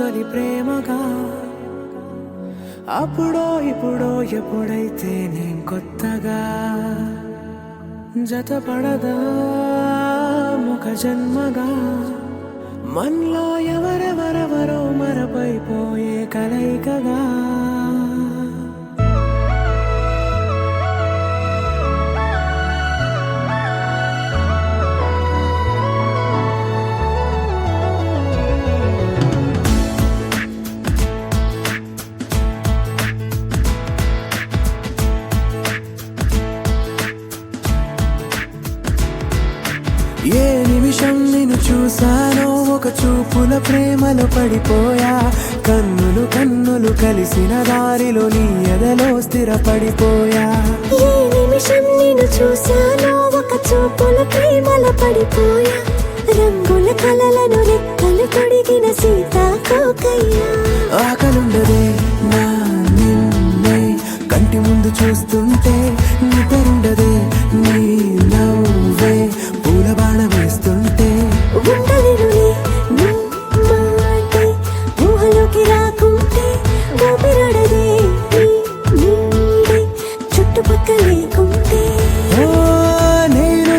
అది ప్రేమగా అప్పుడో ఇప్పుడో ఎప్పుడైతే నేను కొత్తగా జతపడదా ముఖ జన్మగా మనలో ఎవరెవరెవరో మరపైపోయే కలయికగా ఏ నిమిషం నిన్ను చూసానో ఒక చూపుల ప్రేమలో పడిపోయా కన్నులు కన్నులు కలిసిన దారిలో నీ ఎదలో స్థిరపడిపోయా ఏ నిమిషం నిన్ను చూసానో ఒక చూపుల ప్రేమలో పడిపోయా రంగుల కలలను రెక్కలు తొడిగిన సీతాకోకయ్యా ఆకలుండదే నా నిన్నే కంటి ముందు చూస్తుంటే నిద్రుండదే నీ నవ్వే పూల బాణ వేస్తుంటే ఉండలేనులే నీ మాటే ఊహలోకి రాకుంటే ఊపిరాడదే నీ నీడే చుట్టుపక్కల లేకుంటే ఓ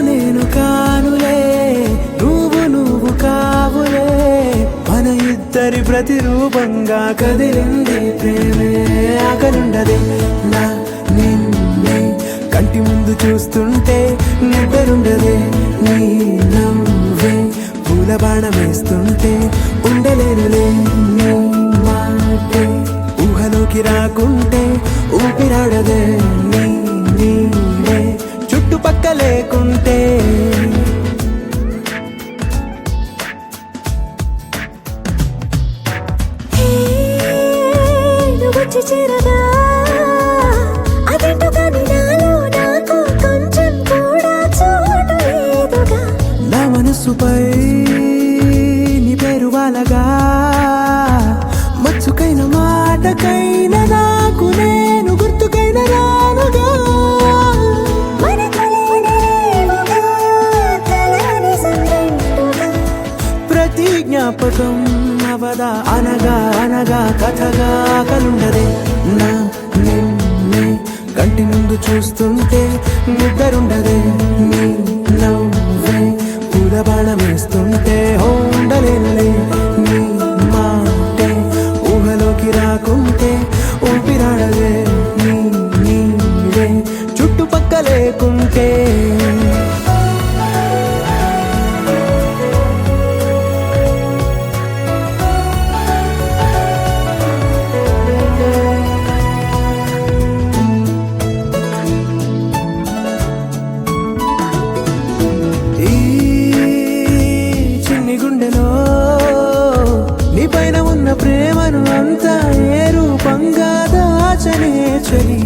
నేను కానులే నువ్వు కావులే మన ఇద్దరి ప్రతిరూపంగా కదిలింది ప్రేమే ఆకలుండదే నా నిన్నే కంటి ముందు చూస్తుంటే నిద్రుండదే నీ నవ్వే పూల బాణం వేస్తుంటే ఉండలేనులే నీ మాటే ఊహలోకి రాకుంటే ఊపిరాడదే నీ నీడే చుట్టుపక్క లేకుంటే వచ్చి చేరగా అదేంటో కానీ నాలో నాకు కొంచెం కూడా చోటు లేదుగా నా మనసుపై నీ పేరు వాలగా మచ్చుకైన మాటకైన నాకు నేను గుర్తుకైన రానుగా మనకులేనేమోగా కలని సంగంటుగా ప్రతి జ్ఞాపకం అవదా అనగా అనగా కథగా కలుండదే నా నిన్నే కంటి ముందు చూస్తుంటే నిద్రుండదే నీ నవ్వే పూల బాణం వేస్తుంటే ఉండలేనులే నీ మాటే ఊహలోకి రాకుంటే ఊపిరాడదే నీ నీడే చుట్టుపక్క లేకుంటే నీపైన ఉన్న ప్రేమను అంతా ఏ రూపంగా దాచనే చలి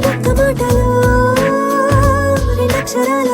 ఒక్క మాటలో రెండక్షరాల